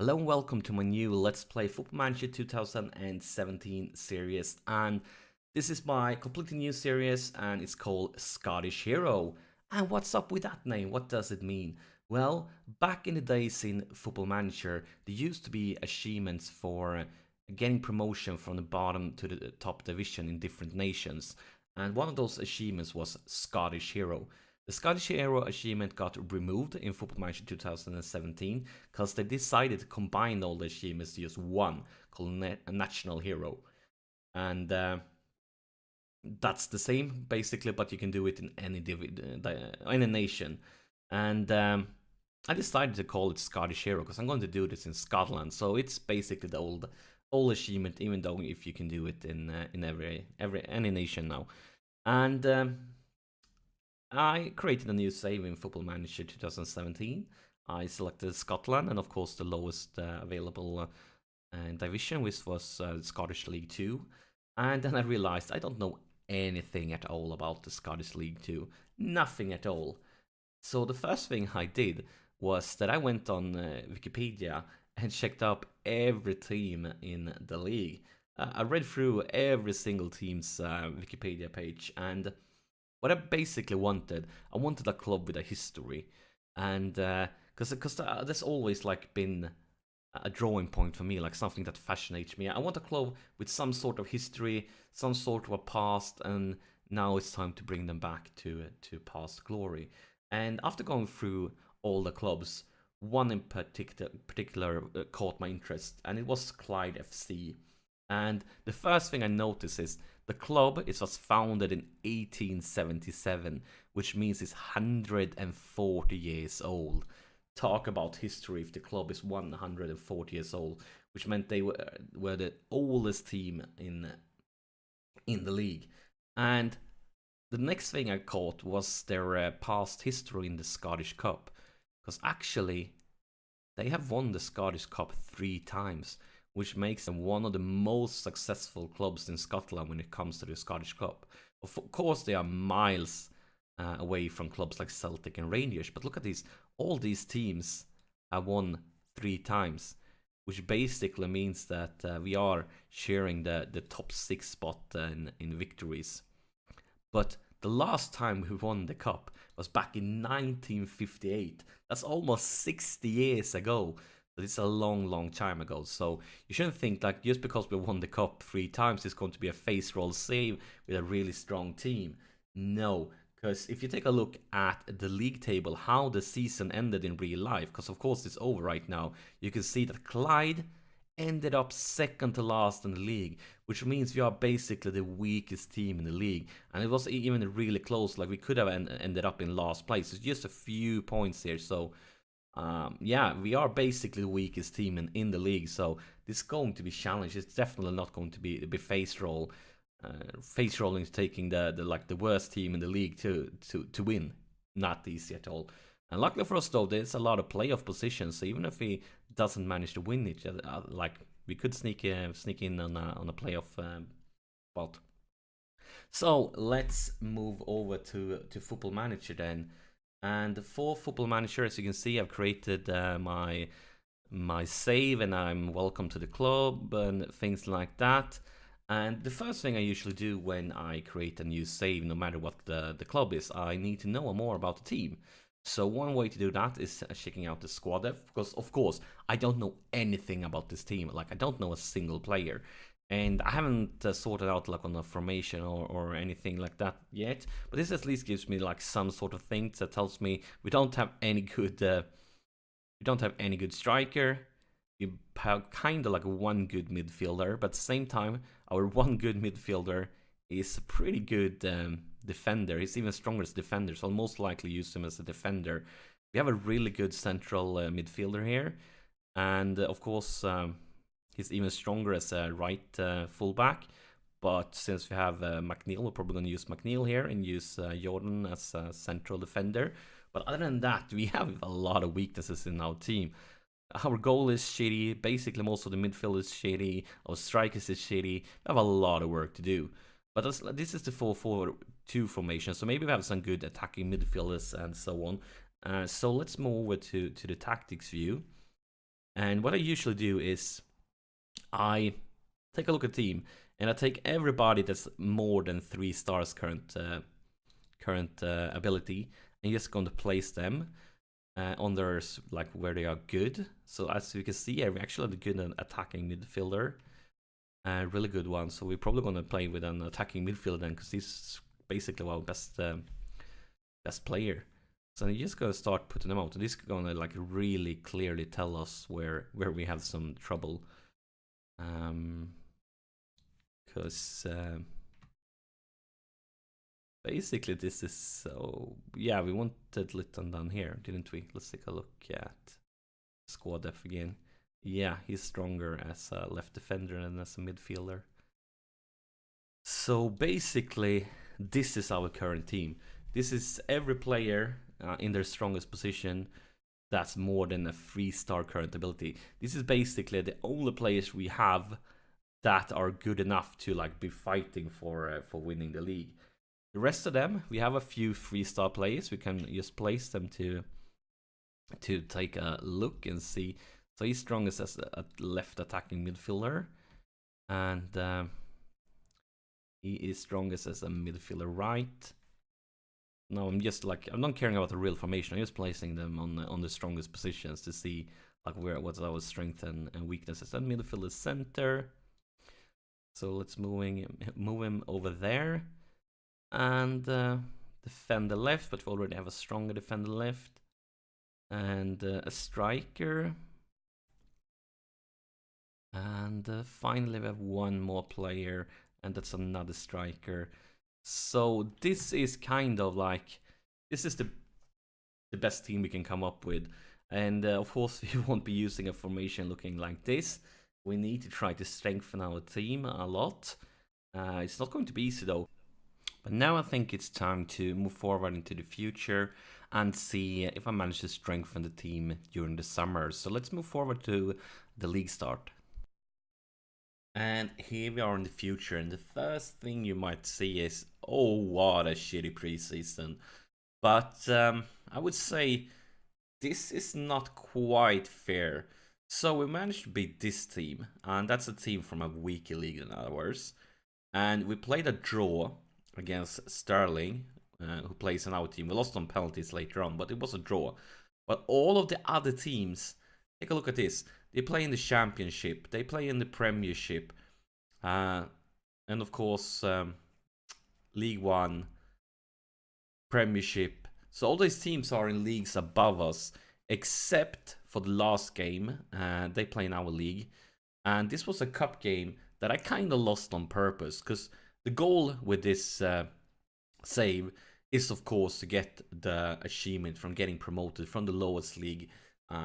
Hello and welcome to my new Let's Play Football Manager 2017 series, and this is my completely new series and it's called Scottish Hero. And what's up with that name? What does it mean? Well, back in the days in Football Manager, there used to be achievements for getting promotion from the bottom to the top division in different nations, and one of those achievements was Scottish Hero. The Scottish Hero achievement got removed in Football Manager 2017 because they decided to combine all the achievements to just one called a National Hero. And that's the same basically, but you can do it in any nation. And I decided to call it Scottish Hero because I'm going to do this in Scotland. So it's basically the old achievement, even though if you can do it in any nation now. And I created a new save in Football Manager 2017. I selected Scotland and of course the lowest available division, which was Scottish League 2. And then I realized I don't know anything at all about the Scottish League 2. Nothing at all. So the first thing I did was that I went on Wikipedia and checked up every team in the league. I read through every single team's Wikipedia page, and what I basically wanted, I wanted a club with a history, and because that's always like been a drawing point for me, like something that fascinates me. I want a club with some sort of history, some sort of a past, and now it's time to bring them back to past glory. And after going through all the clubs, one in particular caught my interest, and it was Clyde FC. And the first thing I noticed is the club was founded in 1877, which means it's 140 years old. Talk about history if the club is 140 years old, which meant they were the oldest team in the league. And the next thing I caught was their past history in the Scottish Cup, because actually they have won the Scottish Cup 3 times, which makes them one of the most successful clubs in Scotland when it comes to the Scottish Cup. Of course, they are miles away from clubs like Celtic and Rangers, but look at these. All these teams have won 3 times, which basically means that we are sharing the top 6 spot in victories. But the last time we won the cup was back in 1958. That's almost 60 years ago. But it's a long time ago. So you shouldn't think like just because we won the cup 3 times it's going to be a face roll save with a really strong team. No, because if you take a look at the league table, how the season ended in real life, because of course it's over right now, you can see that Clyde ended up second to last in the league, which means we are basically the weakest team in the league. And it was even really close, like we could have ended up in last place. It's just a few points here, so yeah, we are basically the weakest team in the league, so this is going to be challenged. It's definitely not going to be face roll. Face rolling is taking the worst team in the league to win. Not easy at all. And luckily for us though, there's a lot of playoff positions. So even if he doesn't manage to win it, like we could sneak in on a playoff spot. So let's move over to Football Manager then. And for Football Manager, as you can see, I've created my save, and I'm welcome to the club and things like that. And the first thing I usually do when I create a new save, no matter what the club is, I need to know more about the team. So one way to do that is checking out the squad depth, because of course I don't know anything about this team. Like I don't know a single player, and I haven't sorted out like on a formation or anything like that yet. But this at least gives me like some sort of thing that tells me we don't have any good striker. We have kind of like one good midfielder, but at the same time, our one good midfielder is a pretty good defender. He's even stronger as a defender, so I'll most likely use him as a defender. We have a really good central midfielder here, and of course, he's even stronger as a right fullback. But since we have McNeil, we're probably going to use McNeil here and use Jordan as a central defender. But other than that, we have a lot of weaknesses in our team. Our goal is shitty. Basically, most of the midfield is shitty. Our strikers is shitty. We have a lot of work to do. But this is the 4-4-2 formation, so maybe we have some good attacking midfielders and so on. So let's move over to the tactics view. And what I usually do is I take a look at the team and I take everybody that's more than 3 stars current ability and just going to place them on their like where they are good. So as you can see, I'm actually a good attacking midfielder, really good one. So we're probably going to play with an attacking midfielder then, because he's basically our best player. So you just gotta start putting them out, and this is gonna like really clearly tell us where we have some trouble. Because basically this is so, yeah, we wanted Litton down here, didn't we? Let's take a look at squad depth again. Yeah, he's stronger as a left defender than as a midfielder. So basically, this is our current team. This is every player in their strongest position that's more than a 3-star current ability. This is basically the only players we have that are good enough to like be fighting for winning the league. The rest of them, we have a few 3-star players. We can just place them to take a look and see. So he's strongest as a left attacking midfielder, and he is strongest as a midfielder right. No, I'm just like, I'm not caring about the real formation. I'm just placing them on the strongest positions to see like what's our strength and weaknesses. And midfielder center. So let's move him over there, and defend the left. But we already have a stronger defender left, and a striker. And finally we have one more player, and that's another striker. So this is kind of like, this is the best team we can come up with. And of course we won't be using a formation looking like this. We need to try to strengthen our team a lot. It's not going to be easy though. But now I think it's time to move forward into the future and see if I manage to strengthen the team during the summer. So let's move forward to the league start. And here we are in the future, and the first thing you might see is, oh, what a shitty preseason. But I would say this is not quite fair. So we managed to beat this team, and that's a team from a weaker league in other words. And we played a draw against Sterling, who plays in our team. We lost on penalties later on, but it was a draw. But all of the other teams, take a look at this. They play in the Championship, they play in the Premiership, and of course League One, Premiership. So all these teams are in leagues above us, except for the last game. They play in our league, and this was a cup game that I kind of lost on purpose, because the goal with this save is of course to get the achievement from getting promoted from the lowest league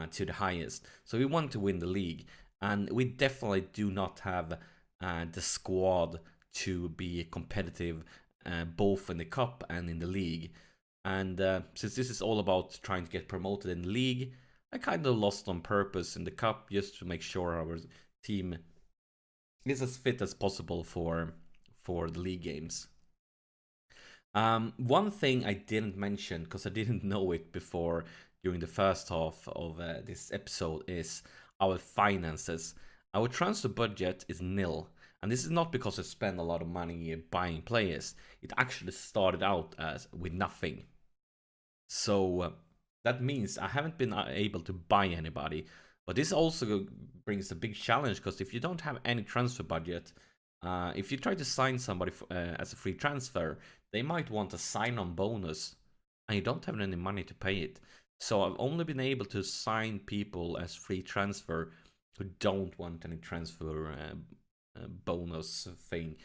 to the highest. So we want to win the league, and we definitely do not have the squad to be competitive both in the cup and in the league. And since this is all about trying to get promoted in the league, I kind of lost on purpose in the cup just to make sure our team is as fit as possible for the league games. One thing I didn't mention, because I didn't know it before during the first half of this episode, is our finances. Our transfer budget is nil, and this is not because I spend a lot of money buying players. It actually started out as with nothing. So that means I haven't been able to buy anybody. But this also brings a big challenge, because if you don't have any transfer budget, if you try to sign somebody as a free transfer, they might want a sign-on bonus, and you don't have any money to pay it. So I've only been able to sign people as free transfer who don't want any transfer bonus thing,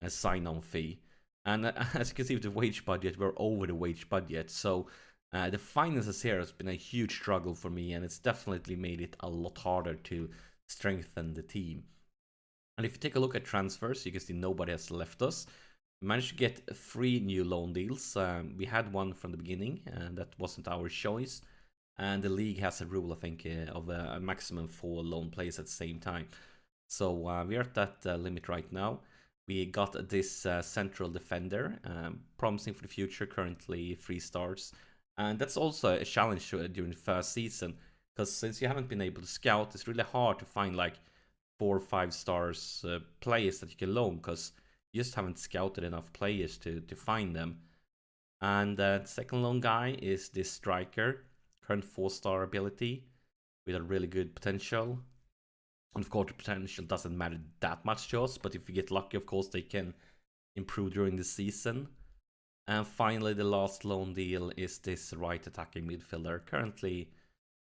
a sign-on fee. And as you can see with the wage budget, we're over the wage budget. So the finances here has been a huge struggle for me, and it's definitely made it a lot harder to strengthen the team. And if you take a look at transfers, you can see nobody has left us. We managed to get 3 new loan deals. We had one from the beginning, and that wasn't our choice. And the league has a rule, I think, of a maximum 4 loan players at the same time. So we are at that limit right now. We got this central defender, promising for the future, currently 3 stars. And that's also a challenge during the first season. because since you haven't been able to scout, it's really hard to find like 4 or 5 stars players that you can loan, because you just haven't scouted enough players to find them. And the second loan guy is this striker, current 4-star ability with a really good potential. And of course, the potential doesn't matter that much to us, but if we get lucky, of course, they can improve during the season. And finally, the last loan deal is this right attacking midfielder, currently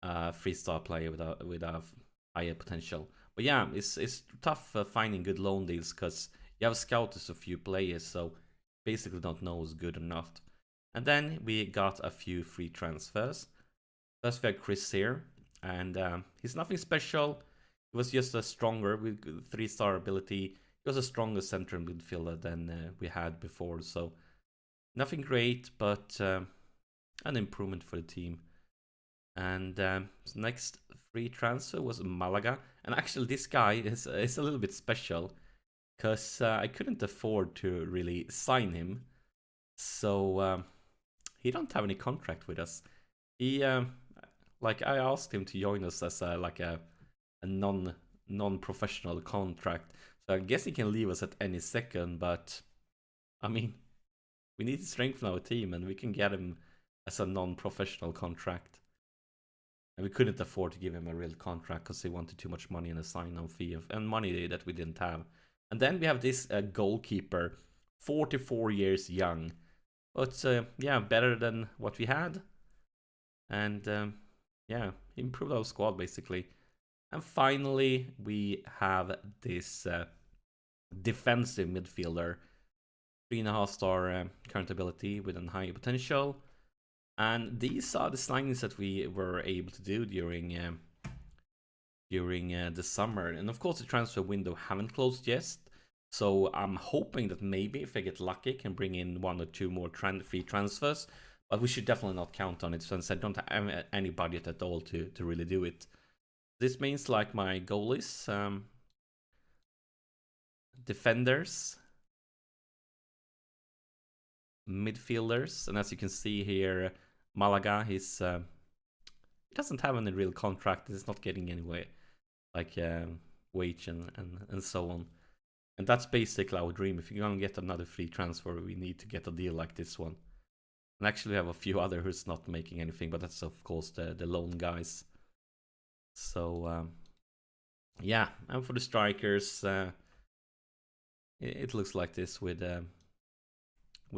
a 3-star player with a higher potential. But yeah, it's tough finding good loan deals, because you have scouted a few players, so basically don't know who's good or not. And then we got a few free transfers. First we had Chris here, and he's nothing special. He was just a stronger, with 3-star ability. He was a stronger central midfielder than we had before, so nothing great, but an improvement for the team. And next free transfer was Malaga, and actually this guy is a little bit special, because I couldn't afford to really sign him, so he don't have any contract with us. He like, I asked him to join us as a non-professional contract, so I guess he can leave us at any second. But I mean, we need to strengthen our team, and we can get him as a non-professional contract. And we couldn't afford to give him a real contract because he wanted too much money in a sign-on fee and money that we didn't have. And then we have this goalkeeper, 44 years young. But yeah, better than what we had. And yeah, improved our squad basically. And finally, we have this defensive midfielder, 3.5-star current ability with a high potential. And these are the signings that we were able to do during the summer. And of course, the transfer window haven't closed yet. So I'm hoping that maybe if I get lucky, I can bring in 1 or 2 more free transfers. But we should definitely not count on it, since I don't have any budget at all to really do it. This means like my goalies, defenders, midfielders, and as you can see here, Malaga, he doesn't have any real contract. He's not getting anywhere like wage and so on. And that's basically our dream. If you're gonna get another free transfer, we need to get a deal like this one. And actually, we have a few other who's not making anything, but that's of course the loan guys. So yeah, and for the strikers, it looks like this with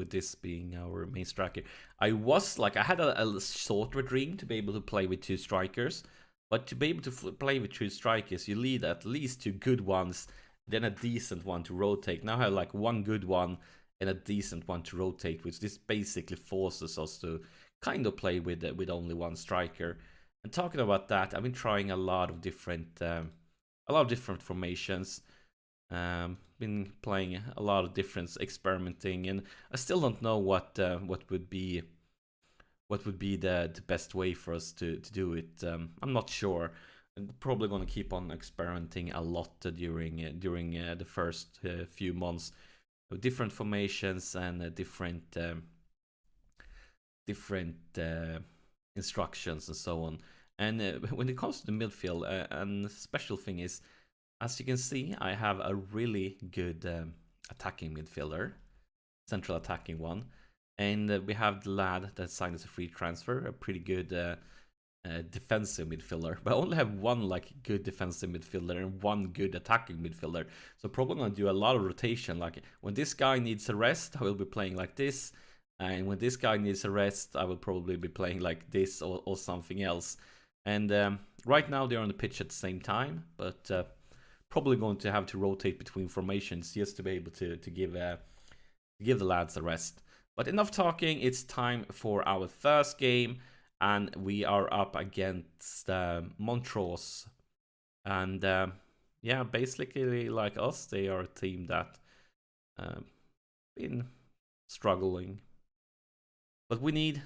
this being our main striker. I had a shorter dream to be able to play with 2 strikers, but to be able to play with 2 strikers, you need at least 2 good ones, then a decent one to rotate. Now I have like 1 good one and a decent one to rotate, which this basically forces us to kind of play with only 1 striker. And talking about that, I've been trying a lot of different formations. Been playing a lot of different experimenting, and I still don't know what would be the best way for us to do it. I'm not sure. I'm probably going to keep on experimenting a lot during the first few months with different formations and different instructions and so on. And when it comes to the midfield, and special thing is, as you can see, I have a really good attacking midfielder, central attacking one. And we have the lad that signed as a free transfer, a pretty good defensive midfielder. But I only have 1 like good defensive midfielder and 1 good attacking midfielder. So probably going to do a lot of rotation. Like when this guy needs a rest, I will be playing like this. And when this guy needs a rest, I will probably be playing like this or something else. And right now they're on the pitch at the same time, but probably going to have to rotate between formations just to be able to give the lads a rest. But enough talking, it's time for our first game, and we are up against Montrose. And yeah, basically like us, they are a team that been struggling. But we need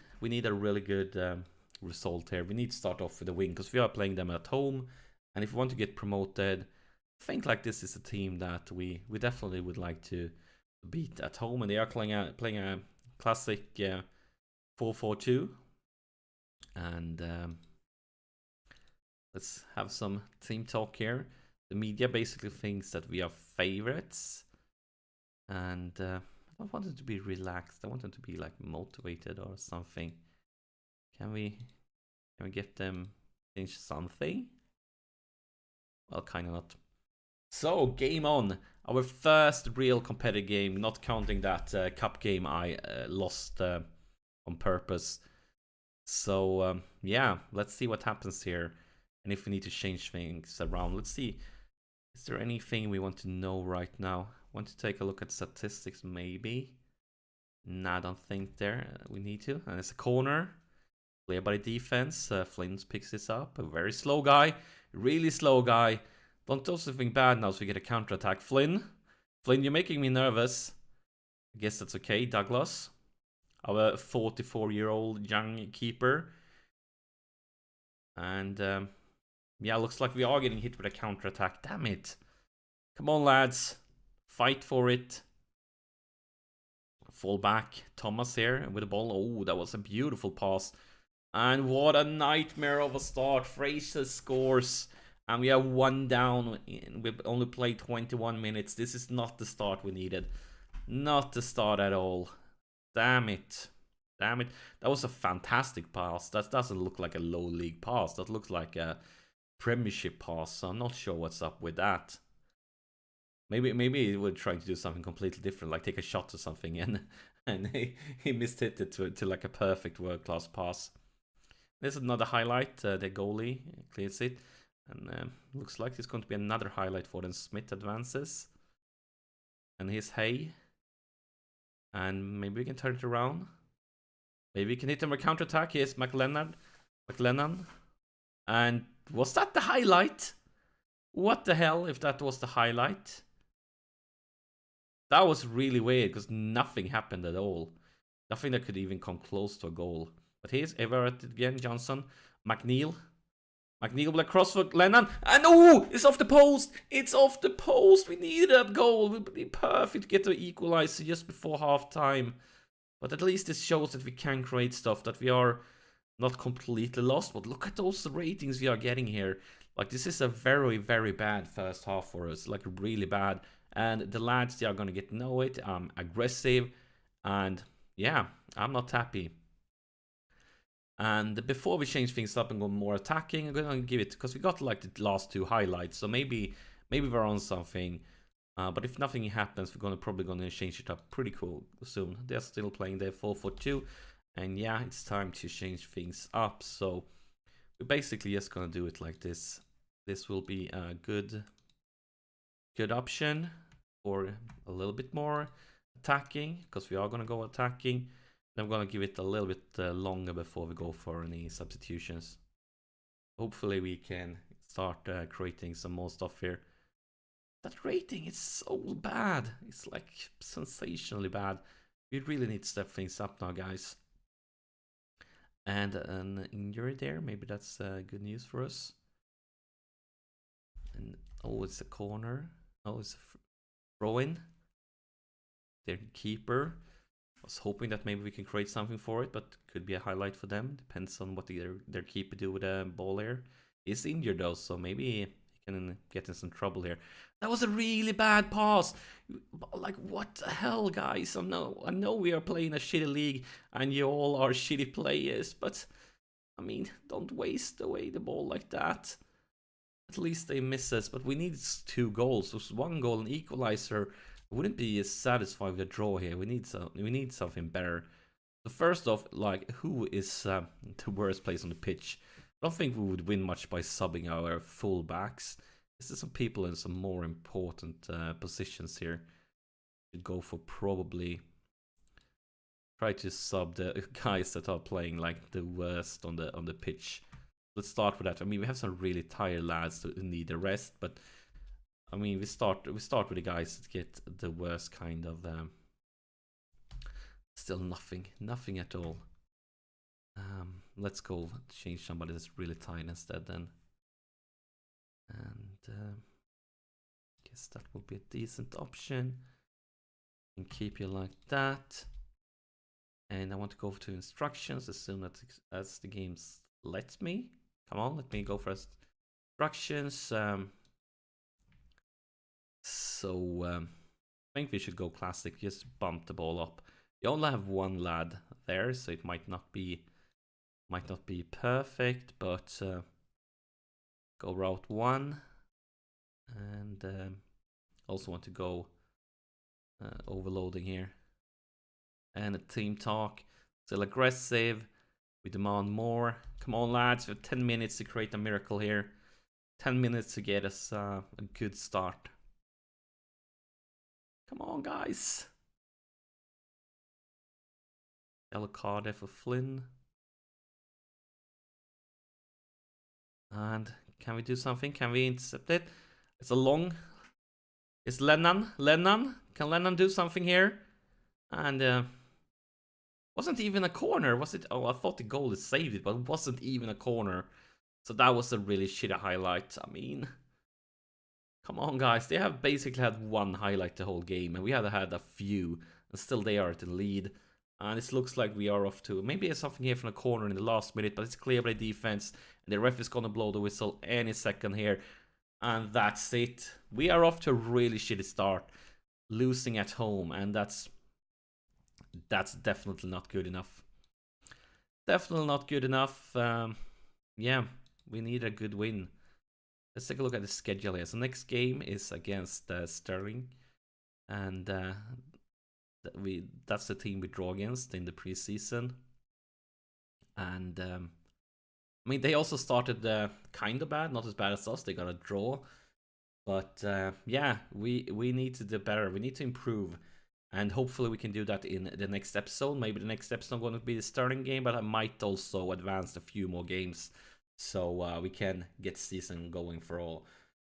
a really good result here. We need to start off with a win, because we are playing them at home, and if we want to get promoted, I think like this is a team that we definitely would like to beat at home. And they are playing a classic 4-4-2, and let's have some team talk here. The media basically thinks that we are favorites, and I don't want them to be relaxed. I want them to be like motivated or something. Can we get them change something? Well, kind of not. So, game on. Our first real competitive game, not counting that cup game I lost on purpose. So, yeah, let's see what happens here. And if we need to change things around, let's see. Is there anything we want to know right now? Want to take a look at statistics, maybe? Nah, I don't think there. We need to. And it's a corner. Clear by the defense. Flynn picks this up. A very slow guy. Really slow guy. Don't do something bad now so we get a counter-attack. Flynn, you're making me nervous. I guess that's okay. Douglas, our 44-year-old young keeper. And yeah, looks like we are getting hit with a counter-attack. Damn it. Come on, lads. Fight for it. Fall back. Thomas here with the ball. Oh, that was a beautiful pass. And what a nightmare of a start. Fraser scores. And we are 1 down. We've only played 21 minutes. This is not the start we needed. Not the start at all. Damn it. Damn it. That was a fantastic pass. That doesn't look like a low league pass. That looks like a Premiership pass. So I'm not sure what's up with that. Maybe he would try to do something completely different, like take a shot or something, and he missed it to like a perfect world-class pass. There's another highlight. The goalie clears it. And looks like it's going to be another highlight for them. Smith advances. And here's Hay. And maybe we can turn it around. Maybe we can hit him with counter-attack. Here's McLennan. And was that the highlight? What the hell if that was the highlight? That was really weird because nothing happened at all. Nothing that could even come close to a goal. But here's Everett again. Johnson. McNeil with a crossfoot, Lennon, and oh, it's off the post. It's off the post. We needed that goal. It would be perfect to get the equalizer just before half time. But at least this shows that we can create stuff, that we are not completely lost. But look at those ratings we are getting here. Like, this is a very, very bad first half for us. Like, really bad. And the lads, they are going to get to know it. Aggressive. And yeah, I'm not happy. And before we change things up and go more attacking, I'm going to give it, because we got like the last 2 highlights, so maybe we're on something. But if nothing happens, we're probably going to change it up pretty cool soon. They're still playing their 4-4-2, and yeah, it's time to change things up. So we're basically just going to do it like this. This will be a good option for a little bit more attacking, because we are going to go attacking. I'm going to give it a little bit longer before we go for any substitutions. Hopefully we can start creating some more stuff here. That rating is so bad. It's like sensationally bad. We really need to step things up now, guys. And an injury there. Maybe that's good news for us. And oh, it's a corner. Oh, it's a throw-in. Their keeper. I was hoping that maybe we can create something for it, but could be a highlight for them. Depends on what their keeper do with a ball here. He's injured though, so maybe he can get in some trouble here. That was a really bad pass. Like, what the hell, guys? I know we are playing a shitty league and you all are shitty players, but I mean, don't waste away the ball like that. At least they miss us, but we need 2 goals. So 1 goal, an equalizer. Wouldn't be satisfied with a draw here. We need something better. So first off, like, who is the worst place on the pitch? I don't think we would win much by subbing our full backs. There's some people in some more important positions here. Should go for probably try to sub the guys that are playing like the worst on the pitch. Let's start with that. I mean, we have some really tired lads who need a rest, but I mean, we start with the guys that get the worst kind of. Still nothing at all. Let's go change somebody that's really tired instead then. And guess that would be a decent option. And keep you like that. And I want to go to instructions as soon as the game lets me. Come on, let me go first. instructions. I think we should go classic. Just bump the ball up. You only have one lad there, so it might not be perfect, but go route 1, and also want to go overloading here. And a team talk. Still aggressive. We demand more. Come on, lads. We have 10 minutes to create a miracle here. 10 minutes to get us a good start. Come on, guys. Yellow card there for Flynn. And can we do something? Can we intercept it? It's a long. It's Lennon. Can Lennon do something here? And wasn't even a corner, was it? Oh, I thought the goal is saved it, but it wasn't even a corner. So that was a really shitty highlight. I mean, come on, guys. They have basically had one highlight the whole game, and we had a few, and still they are at the lead. And it looks like we are off to maybe there's something here from the corner in the last minute, but it's clear by defense. And the ref is gonna blow the whistle any second here, and that's it. We are off to a really shitty start, losing at home, and that's definitely not good enough. Definitely not good enough. Yeah, we need a good win. Let's take a look at the schedule here. So next game is against Sterling, and that's the team we draw against in the preseason. And I mean, they also started kind of bad, not as bad as us. They got a draw, but yeah, we need to do better. We need to improve. And hopefully we can do that in the next episode. Maybe the next episode going to be the Sterling game, but I might also advance a few more games so we can get season going for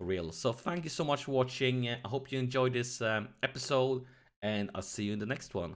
real. So thank you so much for watching. I hope you enjoyed this episode, and I'll see you in the next one.